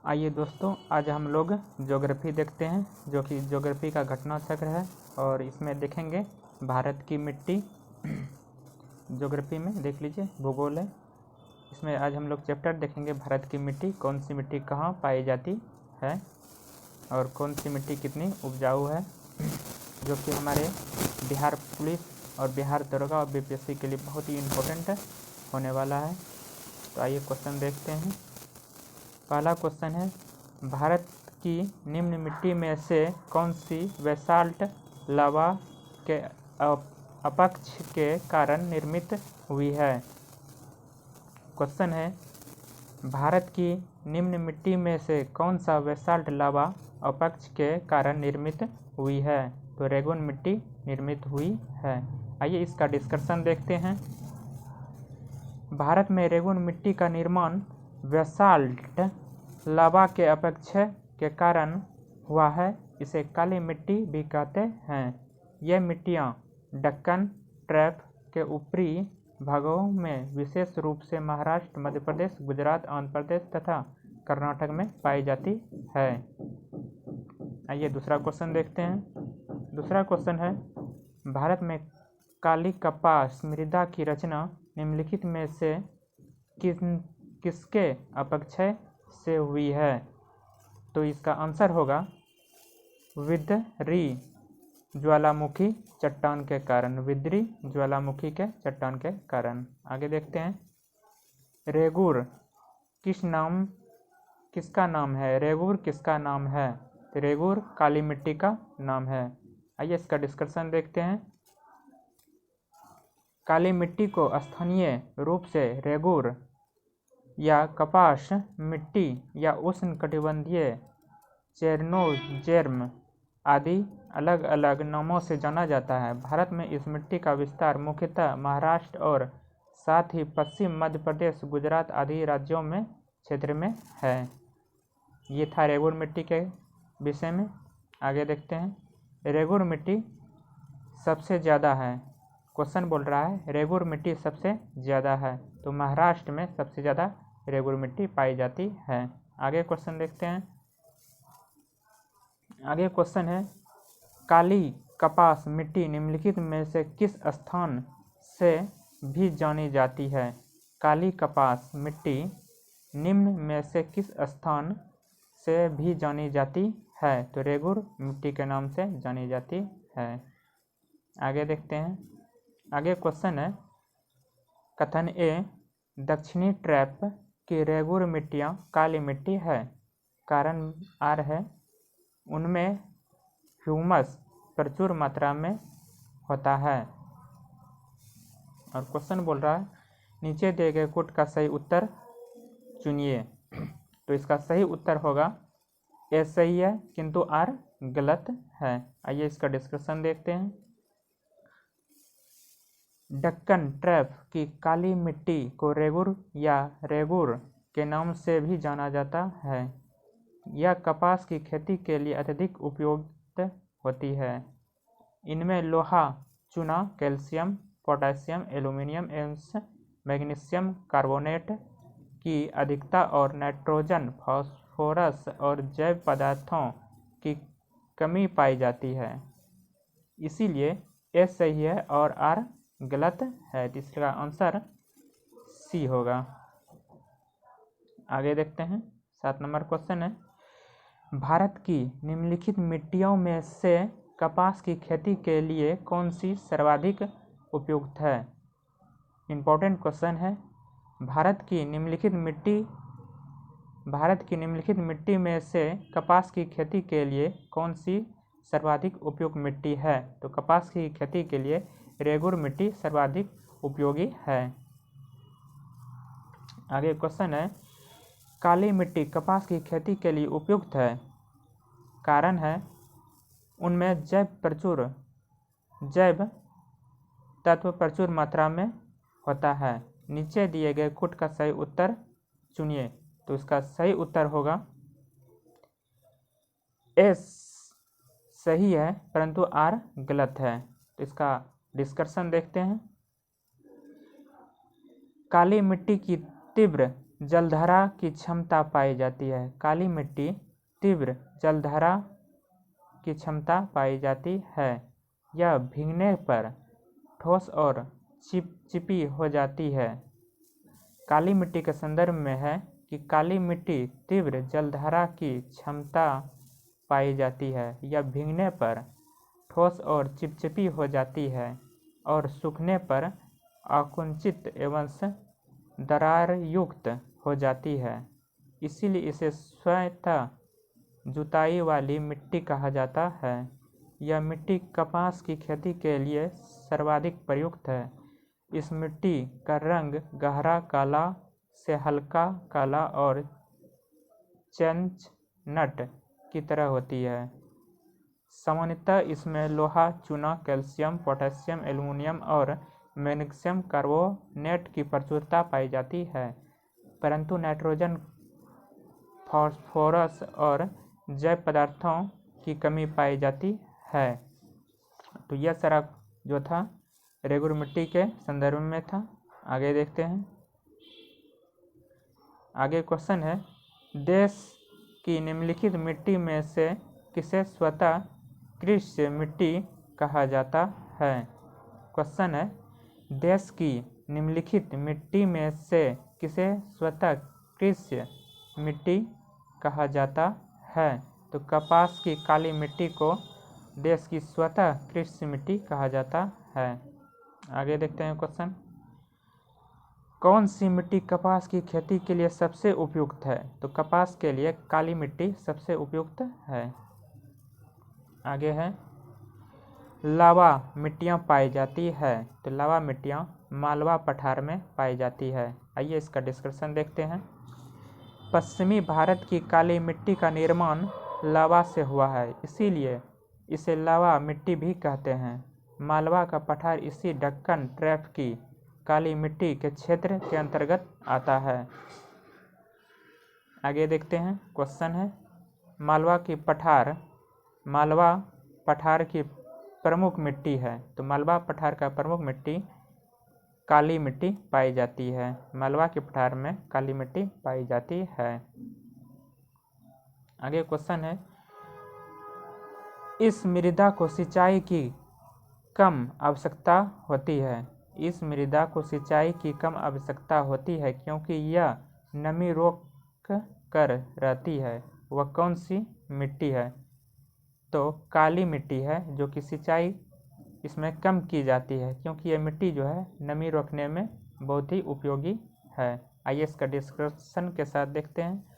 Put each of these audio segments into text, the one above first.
आइए दोस्तों, आज हम लोग ज्योग्राफी देखते हैं, जो कि ज्योग्राफी का घटना चक्र है। और इसमें देखेंगे भारत की मिट्टी। ज्योग्राफी में देख लीजिए, भूगोल है। इसमें आज हम लोग चैप्टर देखेंगे भारत की मिट्टी, कौन सी मिट्टी कहाँ पाई जाती है और कौन सी मिट्टी कितनी उपजाऊ है, जो कि हमारे बिहार पुलिस और बिहार दरोगा और बीपीएससी के लिए बहुत ही इम्पोर्टेंट होने वाला है। तो आइए क्वेश्चन देखते हैं। पहला क्वेश्चन है, भारत की निम्न मिट्टी में से कौन सी बेसाल्ट लावा के अपक्ष के कारण निर्मित हुई है। क्वेश्चन है, भारत की निम्न मिट्टी में से कौन सा बेसाल्ट लावा अपक्ष के कारण निर्मित हुई है। तो रेगून मिट्टी निर्मित हुई है। आइए इसका डिस्कशन देखते हैं। भारत में रेगून मिट्टी का निर्माण बेसाल्ट लावा के अपक्ष के कारण हुआ है। इसे काली मिट्टी भी कहते हैं। यह मिट्टियाँ दक्कन ट्रैप के ऊपरी भागों में विशेष रूप से महाराष्ट्र, मध्य प्रदेश, गुजरात, आंध्र प्रदेश तथा कर्नाटक में पाई जाती है। आइए दूसरा क्वेश्चन देखते हैं। दूसरा क्वेश्चन है, भारत में काली कपास मृदा की रचना निम्नलिखित में से किसके अपक्षय से हुई है। तो इसका आंसर होगा विद्री ज्वालामुखी चट्टान के कारण। विद्री ज्वालामुखी के चट्टान के कारण। आगे देखते हैं, रेगुर किसका नाम है। रेगुर किसका नाम है। तो रेगुर काली मिट्टी का नाम है। आइए इसका डिस्कशन देखते हैं। काली मिट्टी को स्थानीय रूप से रेगुर या कपास मिट्टी या उष्णकटिबंधीय चेरनोजेर्म आदि अलग अलग नामों से जाना जाता है। भारत में इस मिट्टी का विस्तार मुख्यतः महाराष्ट्र और साथ ही पश्चिम मध्य प्रदेश, गुजरात आदि राज्यों में क्षेत्र में है। ये था रेगुर मिट्टी के विषय में। आगे देखते हैं, रेगुर मिट्टी सबसे ज़्यादा है। क्वेश्चन बोल रहा है रेगुर मिट्टी सबसे ज़्यादा है, तो महाराष्ट्र में सबसे ज़्यादा रेगुर मिट्टी पाई जाती है। आगे क्वेश्चन देखते हैं। आगे क्वेश्चन है, काली कपास मिट्टी निम्नलिखित में से किस स्थान से भी जानी जाती है। काली कपास मिट्टी निम्न में से किस स्थान से भी जानी जाती है। तो रेगुर मिट्टी के नाम से जानी जाती है। आगे देखते हैं। आगे क्वेश्चन है, कथन ए, दक्षिणी ट्रैप की रेगुर मिट्टियाँ काली मिट्टी है। कारण आर है, उनमें ह्यूमस प्रचुर मात्रा में होता है। और क्वेश्चन बोल रहा है, नीचे दिए गए कोट का सही उत्तर चुनिए। तो इसका सही उत्तर होगा ए सही है, किंतु आर गलत है। आइए इसका डिस्कशन देखते हैं। दक्कन ट्रैप की काली मिट्टी को रेगुर या रेगुर के नाम से भी जाना जाता है। यह कपास की खेती के लिए अत्यधिक उपयुक्त होती है। इनमें लोहा, चूना, कैल्शियम, पोटेशियम, एल्यूमिनियम एवं मैग्नीशियम कार्बोनेट की अधिकता और नाइट्रोजन, फास्फोरस और जैव पदार्थों की कमी पाई जाती है। इसीलिए ए सही है और आर गलत है। इसका आंसर सी होगा। आगे देखते हैं। 7 नंबर क्वेश्चन है, भारत की निम्नलिखित मिट्टियों में से कपास की खेती के लिए कौन सी सर्वाधिक उपयुक्त है। इम्पोर्टेंट क्वेश्चन है। भारत की निम्नलिखित मिट्टी में से कपास की खेती के लिए कौन सी सर्वाधिक उपयुक्त मिट्टी है। तो कपास की खेती के लिए रेगुर मिट्टी सर्वाधिक उपयोगी है। आगे क्वेश्चन है, काली मिट्टी कपास की खेती के लिए उपयुक्त है। कारण है, उनमें जैव तत्व प्रचुर मात्रा में होता है। नीचे दिए गए कोट का सही उत्तर चुनिए। तो इसका सही उत्तर होगा एस सही है, परंतु आर गलत है। तो इसका डिस्कशन देखते हैं। काली मिट्टी की तीव्र जलधारा की क्षमता पाई जाती है। काली मिट्टी तीव्र जलधारा की क्षमता पाई जाती है। यह भीगने पर ठोस और चिपचिपी हो जाती है। काली मिट्टी के संदर्भ में है कि काली मिट्टी तीव्र जलधारा की क्षमता पाई जाती है। यह भीगने पर ठोस और चिपचिपी हो जाती है और सूखने पर आकुंचित एवं दरार युक्त हो जाती है। इसीलिए इसे स्वतः जुताई वाली मिट्टी कहा जाता है। यह मिट्टी कपास की खेती के लिए सर्वाधिक प्रयुक्त है। इस मिट्टी का रंग गहरा काला से हल्का काला और चेस्टनट की तरह होती है। सामान्यतः इसमें लोहा, चूना, कैल्शियम, पोटेशियम, एल्युमिनियम और मैग्नीशियम कार्बोनेट की प्रचुरता पाई जाती है, परंतु नाइट्रोजन, फास्फोरस और जैव पदार्थों की कमी पाई जाती है। तो यह सारा जो था रेगुर मिट्टी के संदर्भ में था। आगे देखते हैं। आगे क्वेश्चन है, देश की निम्नलिखित मिट्टी में से किसे स्वतः कृषि मिट्टी कहा जाता है। क्वेश्चन है, देश की निम्नलिखित मिट्टी में से किसे स्वतः कृषि मिट्टी कहा जाता है। तो कपास की काली मिट्टी को देश की स्वतः कृषि मिट्टी कहा जाता है। आगे देखते हैं क्वेश्चन, कौन सी मिट्टी कपास की खेती के लिए सबसे उपयुक्त है। तो कपास के लिए काली मिट्टी सबसे उपयुक्त है। आगे है, लावा मिट्टियाँ पाई जाती है। तो लावा मिट्टियाँ मालवा पठार में पाई जाती है। आइए इसका डिस्कशन देखते हैं। पश्चिमी भारत की काली मिट्टी का निर्माण लावा से हुआ है, इसीलिए इसे लावा मिट्टी भी कहते हैं। मालवा का पठार इसी दक्कन ट्रैप की काली मिट्टी के क्षेत्र के अंतर्गत आता है। आगे देखते हैं। क्वेश्चन है, मालवा पठार की प्रमुख मिट्टी है। तो मालवा पठार का प्रमुख मिट्टी काली मिट्टी पाई जाती है। मालवा के पठार में काली मिट्टी पाई जाती है। आगे क्वेश्चन है, इस मृदा को सिंचाई की कम आवश्यकता होती है। इस मृदा को सिंचाई की कम आवश्यकता होती है क्योंकि यह नमी रोक कर रहती है। वह कौन सी मिट्टी है। तो काली मिट्टी है, जो कि सिंचाई इसमें कम की जाती है क्योंकि यह मिट्टी जो है नमी रोकने में बहुत ही उपयोगी है। आइए इसका डिस्क्रिप्शन के साथ देखते हैं।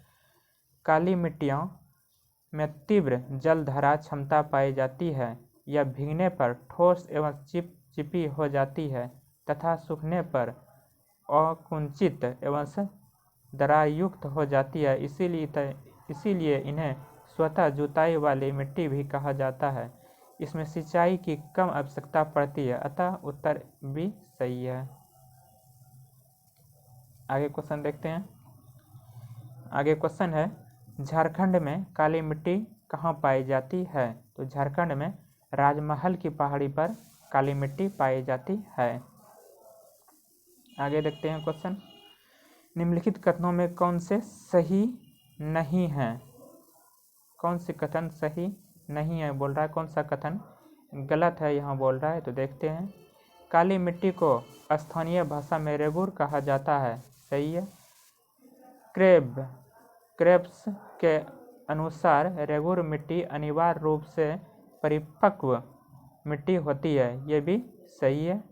काली मिट्टियों में तीव्र जलधारा क्षमता पाई जाती है। यह भीगने पर ठोस एवं चिपचिपी हो जाती है तथा सूखने पर अकुंचित एवं दरारयुक्त हो जाती है। इसीलिए इन्हें स्वतः जुताई वाली मिट्टी भी कहा जाता है। इसमें सिंचाई की कम आवश्यकता पड़ती है, अतः उत्तर भी सही है। आगे क्वेश्चन देखते हैं। आगे क्वेश्चन है, झारखंड में काली मिट्टी कहाँ पाई जाती है। तो झारखंड में राजमहल की पहाड़ी पर काली मिट्टी पाई जाती है। आगे देखते हैं क्वेश्चन, निम्नलिखित कथनों में कौन से सही नहीं है। कौन से कथन सही नहीं है बोल रहा है, कौन सा कथन गलत है यहाँ बोल रहा है। तो देखते हैं। काली मिट्टी को स्थानीय भाषा में रेगुर कहा जाता है, सही है। क्रेब्स के अनुसार रेगुर मिट्टी अनिवार्य रूप से परिपक्व मिट्टी होती है, ये भी सही है।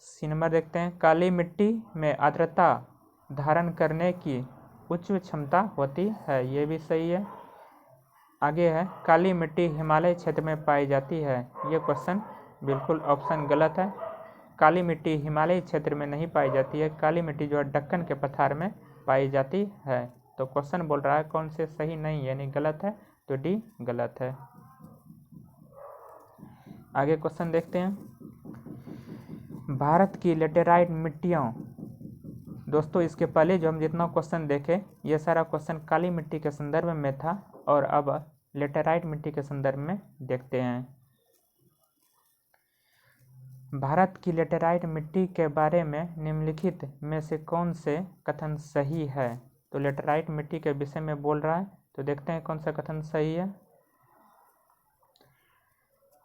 सी नंबर देखते हैं, काली मिट्टी में आर्द्रता धारण करने की उच्च क्षमता होती है, ये भी सही है। आगे है, काली मिट्टी हिमालय क्षेत्र में पाई जाती है। ये क्वेश्चन बिल्कुल ऑप्शन गलत है। काली मिट्टी हिमालय क्षेत्र में नहीं पाई जाती है। काली मिट्टी जो है दक्कन के पठार में पाई जाती है। तो क्वेश्चन बोल रहा है कौन से सही नहीं यानी गलत है, तो डी गलत है। आगे क्वेश्चन देखते हैं। भारत की लेटेराइट मिट्टियों, दोस्तों इसके पहले जो हम जितना क्वेश्चन देखे ये सारा क्वेश्चन काली मिट्टी के संदर्भ में था और अब लेटेराइट मिट्टी के संदर्भ में देखते हैं। भारत की लेटेराइट मिट्टी के बारे में निम्नलिखित में से कौन से कथन सही है? तो लेटेराइट मिट्टी के विषय में बोल रहा है, तो देखते हैं कौन सा कथन सही है।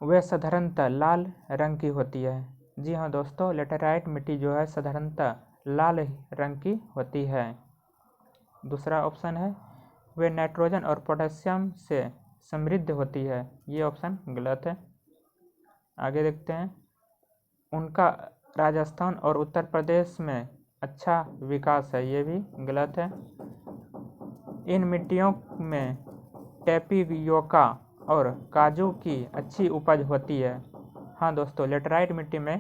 वे साधारणतः लाल रंग की होती है। जी हाँ दोस्तों, लेटेराइट मिट्टी जो है साधारणतः लाल रंग की होती है। दूसरा ऑप्शन है वे नाइट्रोजन और पोटेशियम से समृद्ध होती है। ये ऑप्शन गलत है। आगे देखते हैं, उनका राजस्थान और उत्तर प्रदेश में अच्छा विकास है। ये भी गलत है। इन मिट्टियों में टेपियोका और काजू की अच्छी उपज होती है। हाँ दोस्तों, लेटेराइट मिट्टी में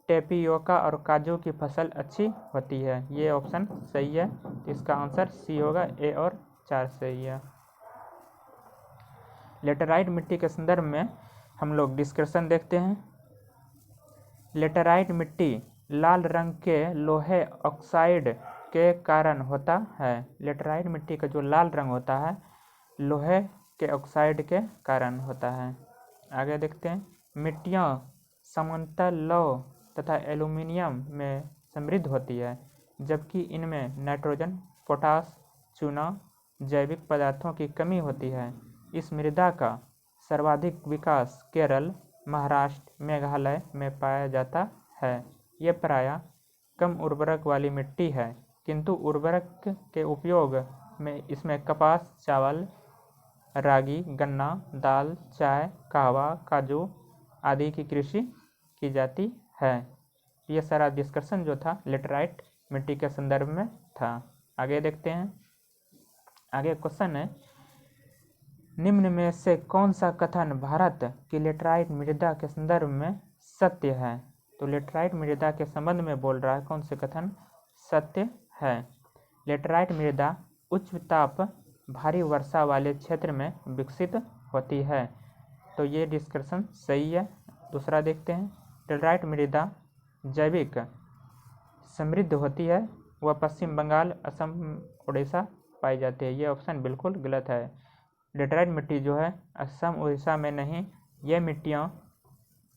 टेपियोका और काजू की फसल अच्छी होती है। ये ऑप्शन सही है। तो इसका आंसर सी होगा। ए और 4 सही है। लेटेराइट मिट्टी के संदर्भ में हम लोग डिस्कशन देखते हैं। लेटेराइट मिट्टी लाल रंग के लोहे ऑक्साइड के कारण होता है। लेटेराइट मिट्टी का जो लाल रंग होता है लोहे के ऑक्साइड के कारण होता है। आगे देखते हैं, मिट्टियाँ सामान्यतः लौह तथा एल्यूमीनियम में समृद्ध होती है, जबकि इनमें नाइट्रोजन, पोटास, चूना जैविक पदार्थों की कमी होती है। इस मृदा का सर्वाधिक विकास केरल, महाराष्ट्र, मेघालय में पाया जाता है। ये प्रायः कम उर्वरक वाली मिट्टी है, किंतु उर्वरक के उपयोग में इसमें कपास, चावल, रागी, गन्ना, दाल, चाय, कहवा, काजू आदि की कृषि की जाती है। ये सारा डिस्कशन जो था लेटेराइट मिट्टी के संदर्भ में था। आगे देखते हैं। आगे क्वेश्चन है, निम्न में से कौन सा कथन भारत की लेटेराइट मृदा के संदर्भ में सत्य है? तो लेटेराइट मृदा के संबंध में बोल रहा है, कौन से कथन सत्य है? लेटेराइट मृदा उच्च ताप भारी वर्षा वाले क्षेत्र में विकसित होती है। तो ये डिस्कशन सही है। दूसरा देखते हैं, लेटेराइट मृदा जैविक समृद्ध होती है। वह पश्चिम बंगाल, असम, उड़ीसा पाई जाती है। ये ऑप्शन बिल्कुल गलत है। लेटेराइट मिट्टी जो है असम, उड़ीसा में नहीं, ये मिट्टियाँ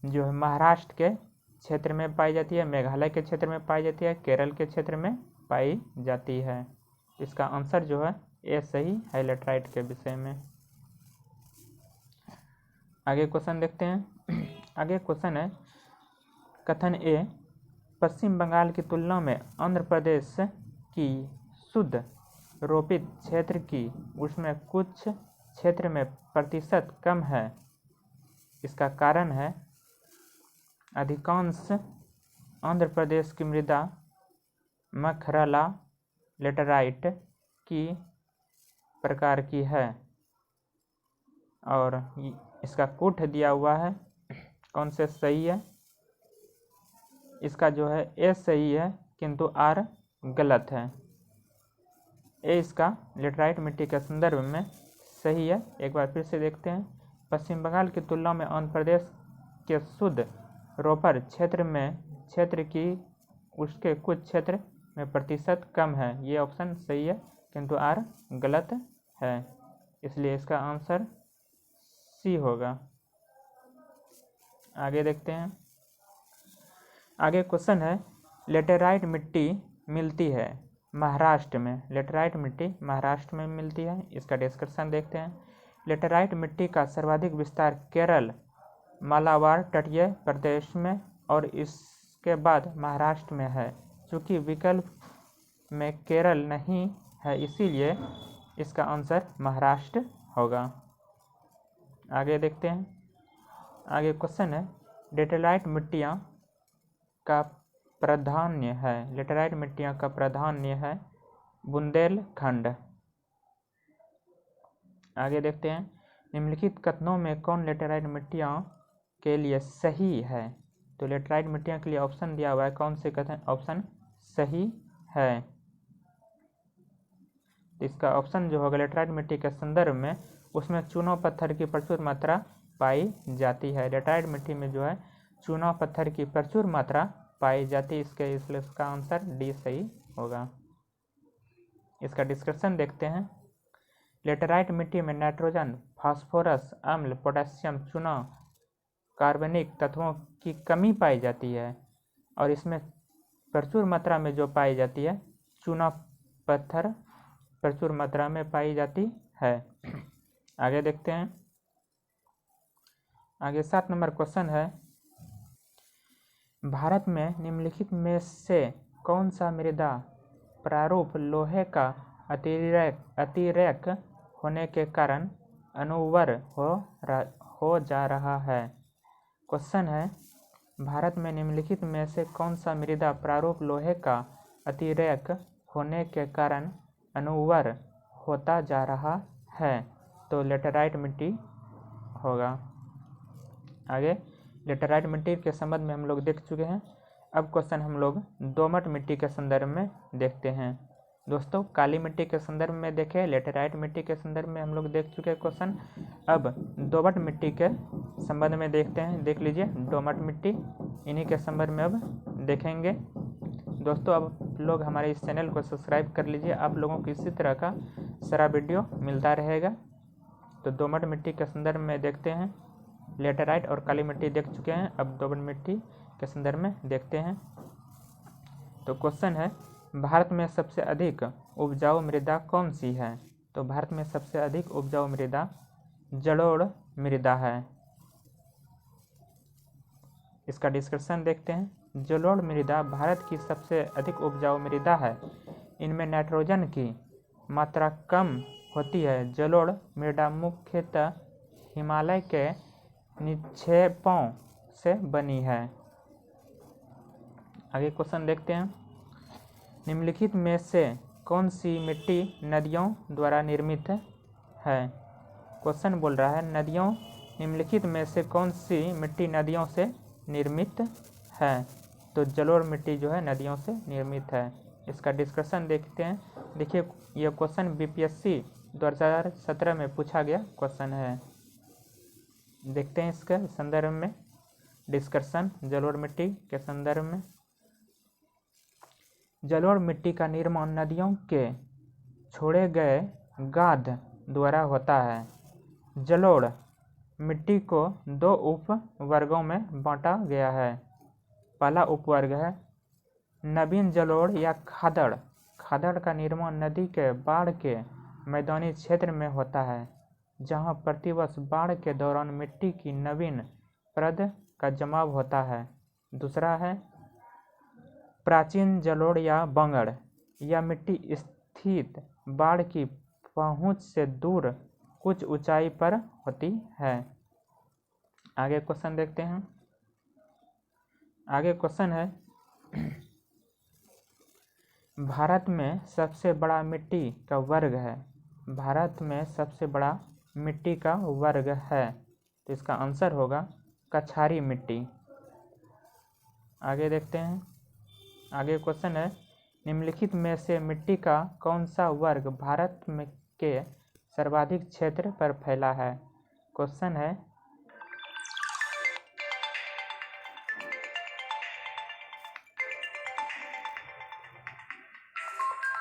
जो है महाराष्ट्र के क्षेत्र में पाई जाती है, मेघालय के क्षेत्र में पाई जाती है, केरल के क्षेत्र में पाई जाती है। इसका आंसर जो है ए सही है लेटेराइट के विषय में। आगे क्वेश्चन देखते हैं। आगे क्वेश्चन है, कथन ए, पश्चिम बंगाल की तुलना में आंध्र प्रदेश की शुद्ध रोपित क्षेत्र की उसमें कुछ क्षेत्र में प्रतिशत कम है। इसका कारण है अधिकांश आंध्र प्रदेश की मृदा मखरला लेटेराइट की प्रकार की है और इसका कूट दिया हुआ है। कौन से सही है? इसका जो है ए सही है, किंतु आर गलत है। ए इसका लेटेराइट मिट्टी के संदर्भ में सही है। एक बार फिर से देखते हैं, पश्चिम बंगाल की तुलना में आंध्र प्रदेश के शुद्ध रोपर क्षेत्र की उसके कुछ क्षेत्र में प्रतिशत कम है। ये ऑप्शन सही है, किंतु आर गलत है, इसलिए इसका आंसर सी होगा। आगे देखते हैं। आगे क्वेश्चन है, लेटेराइट मिट्टी मिलती है महाराष्ट्र में। लेटेराइट मिट्टी महाराष्ट्र में मिलती है। इसका डिस्कशन देखते हैं। लेटेराइट मिट्टी का सर्वाधिक विस्तार केरल, मालाबार तटीय प्रदेश में और इसके बाद महाराष्ट्र में है। चूँकि विकल्प में केरल नहीं है, इसीलिए इसका आंसर महाराष्ट्र होगा। आगे देखते हैं। आगे क्वेश्चन है, लेटेराइट मिट्टियाँ का प्राधान्य है। लेटेराइट मिट्टियाँ का प्राधान्य है बुंदेलखंड। आगे देखते हैं, निम्नलिखित कथनों में कौन लेटेराइट मिट्टियाँ के लिए सही है? तो लेटेराइट मिट्टियाँ के लिए ऑप्शन दिया हुआ है, कौन से कथन ऑप्शन सही है? तो इसका ऑप्शन जो होगा लेटेराइट मिट्टी के संदर्भ में उसमें चूना पत्थर की प्रचुर मात्रा पाई जाती है। लेटेराइट मिट्टी में जो है चूना पत्थर की प्रचुर मात्रा पाई जाती है। इसलिए इसका आंसर डी सही होगा। इसका डिस्कशन देखते हैं। लेटेराइट मिट्टी में नाइट्रोजन, फास्फोरस, अम्ल, पोटेशियम, चूना कार्बनिक तत्वों की कमी पाई जाती है और इसमें प्रचुर मात्रा में जो पाई जाती है चूना पत्थर प्रचुर मात्रा में पाई जाती है। आगे देखते हैं। आगे 7 नंबर क्वेश्चन है, भारत में निम्नलिखित में से कौन सा मृदा प्रारूप लोहे का अतिरेक होने के कारण अनुर्वर हो जा रहा है। क्वेश्चन है, भारत में निम्नलिखित में से कौन सा मृदा प्रारूप लोहे का अतिरेक होने के कारण अनुर्वर होता जा रहा है। तो लेटेराइट मिट्टी होगा। आगे लेटेराइट मिट्टी के संबंध में हम लोग देख चुके हैं। अब क्वेश्चन हम लोग दोमट मिट्टी के संदर्भ में देखते हैं। दोस्तों काली मिट्टी के संदर्भ में देखे, लेटेराइट मिट्टी के संदर्भ में हम लोग देख चुके हैं क्वेश्चन। अब दोमट मिट्टी के संबंध में देखते हैं। देख लीजिए दोमट मिट्टी, इन्हीं के संबंध में अब देखेंगे। दोस्तों अब लोग हमारे इस चैनल को सब्सक्राइब कर लीजिए, आप लोगों को इसी तरह का सारा वीडियो मिलता रहेगा। तो दोमट मिट्टी के संदर्भ में देखते हैं। लेटेराइट और काली मिट्टी देख चुके हैं, अब दोमट मिट्टी के संदर्भ में देखते हैं। तो क्वेश्चन है, भारत में सबसे अधिक उपजाऊ मृदा कौन सी है। तो भारत में सबसे अधिक उपजाऊ मृदा जलोढ़ मृदा है। इसका डिस्क्रिप्शन देखते हैं। जलोढ़ मृदा भारत की सबसे अधिक उपजाऊ मृदा है। इनमें नाइट्रोजन की मात्रा कम होती है। जलोढ़ मृदा मुख्यतः हिमालय के निक्षेपों से बनी है। आगे क्वेश्चन देखते हैं। निम्नलिखित में से कौन सी मिट्टी नदियों द्वारा निर्मित है। क्वेश्चन बोल रहा है नदियों, निम्नलिखित में से कौन सी मिट्टी नदियों से निर्मित है। तो जलोढ़ मिट्टी जो है नदियों से निर्मित है। इसका डिस्कशन देखते हैं। देखिए यह क्वेश्चन BPSC 2017 में पूछा गया क्वेश्चन है। देखते हैं इसके संदर्भ में डिस्कशन जलोढ़ मिट्टी के संदर्भ में। जलोढ़ मिट्टी का निर्माण नदियों के छोड़े गए गाद द्वारा होता है। जलोढ़ मिट्टी को 2 उप वर्गों में बांटा गया है। पहला उपवर्ग है नवीन जलोढ़ या खादड़। खादड़ का निर्माण नदी के बाढ़ के मैदानी क्षेत्र में होता है, जहां प्रतिवर्ष बाढ़ के दौरान मिट्टी की नवीन परत का जमाव होता है। दूसरा है प्राचीन जलोढ़ या बंगड़। यह मिट्टी स्थित बाढ़ की पहुंच से दूर कुछ ऊंचाई पर होती है। आगे क्वेश्चन देखते हैं। आगे क्वेश्चन है भारत में सबसे बड़ा मिट्टी का वर्ग है। भारत में सबसे बड़ा मिट्टी का वर्ग है, तो इसका आंसर होगा कछारी मिट्टी। आगे देखते हैं। आगे क्वेश्चन है निम्नलिखित में से मिट्टी का कौन सा वर्ग भारत में के सर्वाधिक क्षेत्र पर फैला है। क्वेश्चन है